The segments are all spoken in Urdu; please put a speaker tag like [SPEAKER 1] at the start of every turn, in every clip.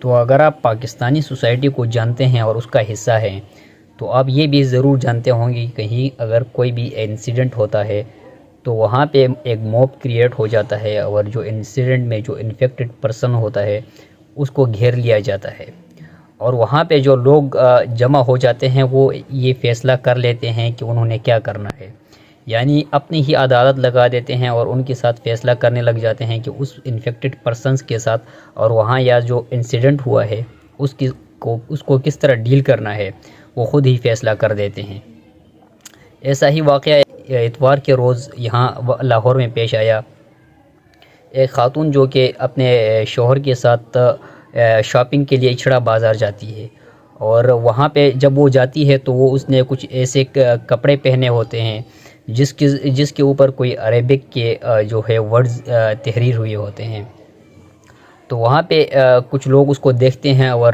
[SPEAKER 1] تو اگر آپ پاکستانی سوسائٹی کو جانتے ہیں اور اس کا حصہ ہیں تو آپ یہ بھی ضرور جانتے ہوں گے کہ کہیں اگر کوئی بھی انسیڈنٹ ہوتا ہے تو وہاں پہ ایک موب کریٹ ہو جاتا ہے اور جو انسیڈنٹ میں جو انفیکٹڈ پرسن ہوتا ہے اس کو گھیر لیا جاتا ہے، اور وہاں پہ جو لوگ جمع ہو جاتے ہیں وہ یہ فیصلہ کر لیتے ہیں کہ انہوں نے کیا کرنا ہے، یعنی اپنی ہی عدالت لگا دیتے ہیں اور ان کے ساتھ فیصلہ کرنے لگ جاتے ہیں کہ اس انفیکٹڈ پرسنس کے ساتھ اور وہاں یا جو انسیڈنٹ ہوا ہے اس کو کس طرح ڈیل کرنا ہے وہ خود ہی فیصلہ کر دیتے ہیں۔ ایسا ہی واقعہ اتوار کے روز یہاں لاہور میں پیش آیا۔ ایک خاتون جو کہ اپنے شوہر کے ساتھ شاپنگ کے لیے اچھڑا بازار جاتی ہے، اور وہاں پہ جب وہ جاتی ہے تو وہ اس نے کچھ ایسے کپڑے پہنے ہوتے ہیں جس کے اوپر کوئی عربک کے جو ہے ورڈز تحریر ہوئے ہوتے ہیں۔ تو وہاں پہ کچھ لوگ اس کو دیکھتے ہیں اور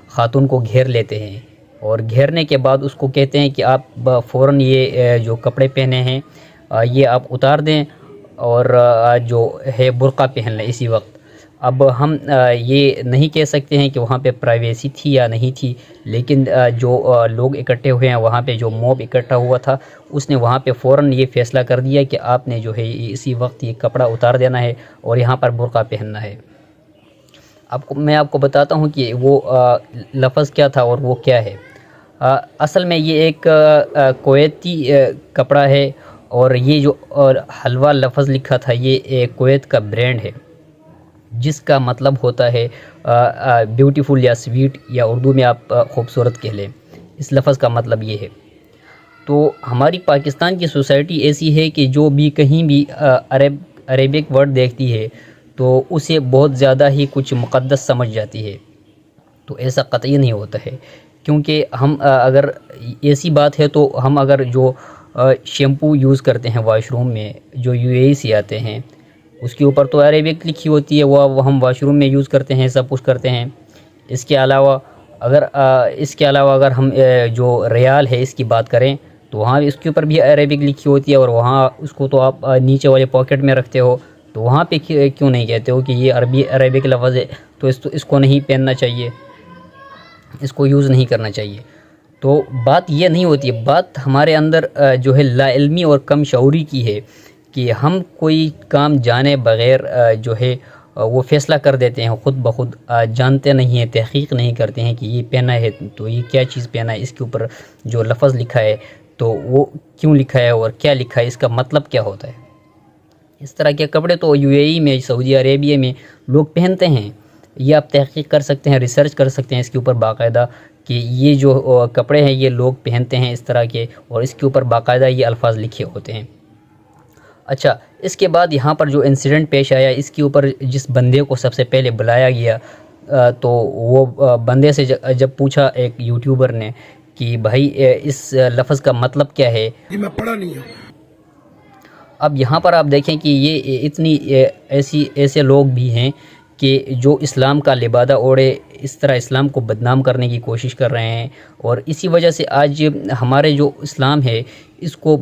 [SPEAKER 1] خاتون کو گھیر لیتے ہیں، اور گھیرنے کے بعد اس کو کہتے ہیں کہ آپ فوراً یہ جو کپڑے پہنے ہیں یہ آپ اتار دیں اور جو ہے برقع پہن لیں اسی وقت۔ اب ہم یہ نہیں کہہ سکتے ہیں کہ وہاں پہ پرائیویسی تھی یا نہیں تھی، لیکن جو لوگ اکٹھے ہوئے ہیں وہاں پہ جو موب اکٹھا ہوا تھا اس نے وہاں پہ فوراً یہ فیصلہ کر دیا کہ آپ نے جو ہے اسی وقت یہ کپڑا اتار دینا ہے اور یہاں پر برقع پہننا ہے۔ میں آپ کو بتاتا ہوں کہ وہ لفظ کیا تھا اور وہ کیا ہے۔ اصل میں یہ ایک کویتی کپڑا ہے، اور یہ جو حلوہ لفظ لکھا تھا یہ کویت کا برانڈ ہے جس کا مطلب ہوتا ہے بیوٹیفل یا سویٹ، یا اردو میں آپ خوبصورت کہہ لیں، اس لفظ کا مطلب یہ ہے۔ تو ہماری پاکستان کی سوسائٹی ایسی ہے کہ جو بھی کہیں بھی عربک ورڈ دیکھتی ہے تو اسے بہت زیادہ ہی کچھ مقدس سمجھ جاتی ہے، تو ایسا قطعی نہیں ہوتا ہے، کیونکہ ہم اگر ایسی بات ہے تو ہم اگر جو شیمپو یوز کرتے ہیں واش روم میں جو UAE سے آتے ہیں اس کے اوپر تو عربک لکھی ہوتی ہے، وہ ہم واش روم میں یوز کرتے ہیں، سب کچھ کرتے ہیں۔ اس کے علاوہ اگر ہم جو ریال ہے اس کی بات کریں تو وہاں اس کے اوپر بھی عربک لکھی ہوتی ہے، اور وہاں اس کو تو آپ نیچے والے پاکٹ میں رکھتے ہو، تو وہاں پہ کیوں نہیں کہتے ہو کہ یہ عربک لفظ ہے تو اس کو نہیں پہننا چاہیے، اس کو یوز نہیں کرنا چاہیے۔ تو بات یہ نہیں ہوتی ہے، بات ہمارے اندر جو ہے لا علمی اور کم شعوری کی ہے کہ ہم کوئی کام جانے بغیر جو ہے وہ فیصلہ کر دیتے ہیں خود بخود، جانتے نہیں ہیں، تحقیق نہیں کرتے ہیں کہ یہ پہنا ہے تو یہ کیا چیز پہنا ہے، اس کے اوپر جو لفظ لکھا ہے تو وہ کیوں لکھا ہے اور کیا لکھا ہے، اس کا مطلب کیا ہوتا ہے۔ اس طرح کے کپڑے تو UAE میں، سعودی عربیہ میں لوگ پہنتے ہیں، یہ آپ تحقیق کر سکتے ہیں، ریسرچ کر سکتے ہیں اس کے اوپر باقاعدہ کہ یہ جو کپڑے ہیں یہ لوگ پہنتے ہیں اس طرح کے، اور اس کے اوپر باقاعدہ یہ الفاظ لکھے ہوتے ہیں۔ اچھا، اس کے بعد یہاں پر جو انسیڈنٹ پیش آیا اس کے اوپر جس بندے کو سب سے پہلے بلایا گیا تو وہ بندے سے جب پوچھا ایک یوٹیوبر نے کہ بھائی اس لفظ کا مطلب کیا ہے،
[SPEAKER 2] میں پڑھا نہیں ہوں۔
[SPEAKER 1] اب یہاں پر آپ دیکھیں کہ یہ اتنی ایسے لوگ بھی ہیں کہ جو اسلام کا لبادہ اوڑھے اس طرح اسلام کو بدنام کرنے کی کوشش کر رہے ہیں، اور اسی وجہ سے آج ہمارے جو اسلام ہے اس کو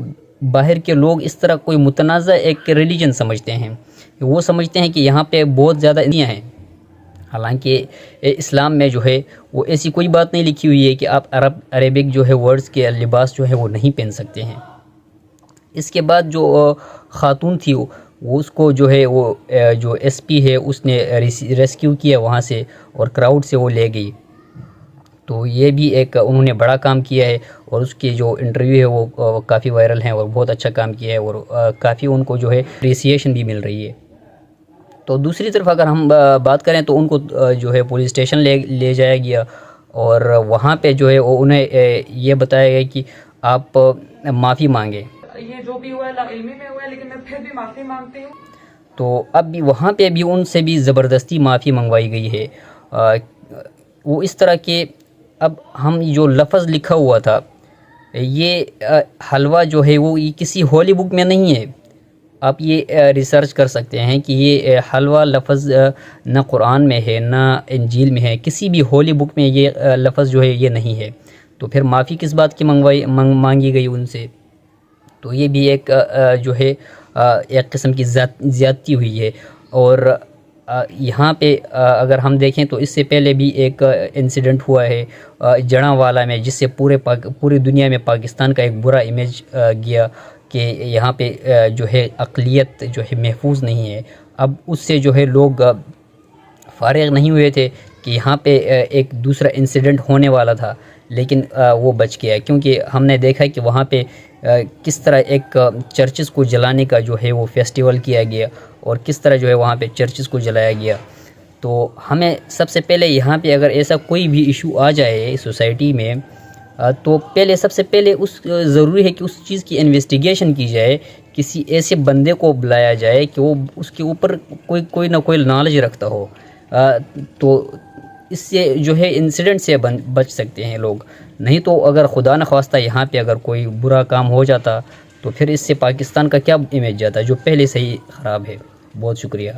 [SPEAKER 1] باہر کے لوگ اس طرح کوئی متنازع ایک ریلیجن سمجھتے ہیں، وہ سمجھتے ہیں کہ یہاں پہ بہت زیادہ ادیاں ہیں، حالانکہ اسلام میں جو ہے وہ ایسی کوئی بات نہیں لکھی ہوئی ہے کہ آپ عربک جو ہے ورڈز کے لباس جو ہے وہ نہیں پہن سکتے ہیں۔ اس کے بعد جو خاتون تھی وہ اس کو جو ہے وہ جو SP ہے اس نے ریسکیو کیا وہاں سے، اور کراؤڈ سے وہ لے گئی، تو یہ بھی ایک انہوں نے بڑا کام کیا ہے، اور اس کی جو انٹرویو ہے وہ کافی وائرل ہیں اور بہت اچھا کام کیا ہے، اور کافی ان کو جو ہے اپریسیشن بھی مل رہی ہے۔ تو دوسری طرف اگر ہم بات کریں تو ان کو جو ہے پولیس اسٹیشن لے جایا گیا، اور وہاں پہ جو ہے انہیں یہ بتایا گیا کہ آپ معافی مانگیں۔
[SPEAKER 3] یہ جو بھی ہوا ہے لا علمی میں ہوا ہے، لیکن میں پھر بھی معافی مانگتی ہوں۔
[SPEAKER 1] تو اب بھی وہاں پہ بھی ان سے بھی زبردستی معافی منگوائی گئی ہے، وہ اس طرح کہ اب ہم جو لفظ لکھا ہوا تھا یہ حلوہ جو ہے وہ کسی ہولی بک میں نہیں ہے، آپ یہ ریسرچ کر سکتے ہیں کہ یہ حلوہ لفظ نہ قرآن میں ہے نہ انجیل میں ہے، کسی بھی ہولی بک میں یہ لفظ جو ہے یہ نہیں ہے، تو پھر معافی کس بات کی مانگی گئی ان سے؟ تو یہ بھی ایک جو ہے ایک قسم کی زیادتی ہوئی ہے. اور یہاں پہ اگر ہم دیکھیں تو اس سے پہلے بھی ایک انسیڈنٹ ہوا ہے جڑاں میں، جس سے پوری دنیا میں پاکستان کا ایک برا امیج گیا کہ یہاں پہ جو ہے اقلیت جو ہے محفوظ نہیں ہے. اب اس سے جو ہے لوگ فارغ نہیں ہوئے تھے کہ یہاں پہ ایک دوسرا انسیڈنٹ ہونے والا تھا، لیکن وہ بچ گیا، کیونکہ ہم نے دیکھا کہ وہاں پہ کس طرح ایک چرچز کو جلانے کا جو ہے وہ فیسٹیول کیا گیا، اور کس طرح جو ہے وہاں پہ چرچز کو جلایا گیا. تو ہمیں سب سے پہلے یہاں پہ اگر ایسا کوئی بھی ایشو آ جائے سوسائٹی میں، تو سب سے پہلے ضروری ہے کہ اس چیز کی انویسٹیگیشن کی جائے، کسی ایسے بندے کو بلایا جائے کہ وہ اس کے اوپر کوئی نہ کوئی نالج رکھتا ہو. تو اس سے جو ہے انسیڈنٹ سے بچ سکتے ہیں لوگ. نہیں تو اگر خدا نخواستہ یہاں پہ اگر کوئی برا کام ہو جاتا تو پھر اس سے پاکستان کا کیا امیج جاتا جو پہلے سے ہی خراب ہے. بہت شکریہ.